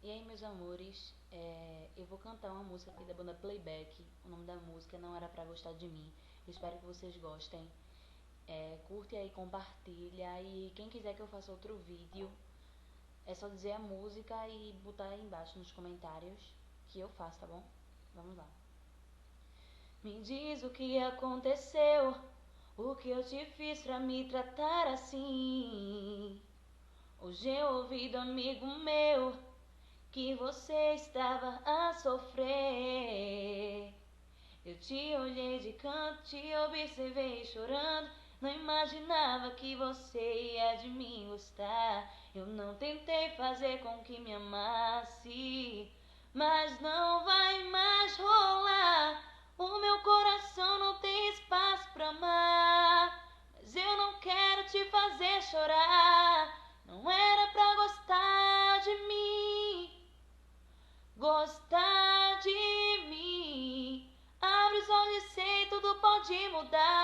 E aí, meus amores, eu vou cantar uma música aqui da banda Playback. O nome da música Não Era Pra Gostar de Mim. Eu espero que vocês gostem. Curte aí, compartilha. E quem quiser que eu faça outro vídeo, é só dizer a música e botar aí embaixo nos comentários que eu faço, tá bom? Vamos lá. Me diz o que aconteceu, o que eu te fiz pra me tratar assim. Hoje eu ouvi do amigo meu que você estava a sofrer. Eu te olhei de canto, te observei chorando. Não imaginava que você ia de mim gostar. Eu não tentei fazer com que me amasse, mas não vai mais rolar. O meu coração não tem espaço pra amar, mas eu não quero te fazer chorar. Não era pra gostar de mim. Gostar de mim. Abre os olhos e sei, tudo pode mudar.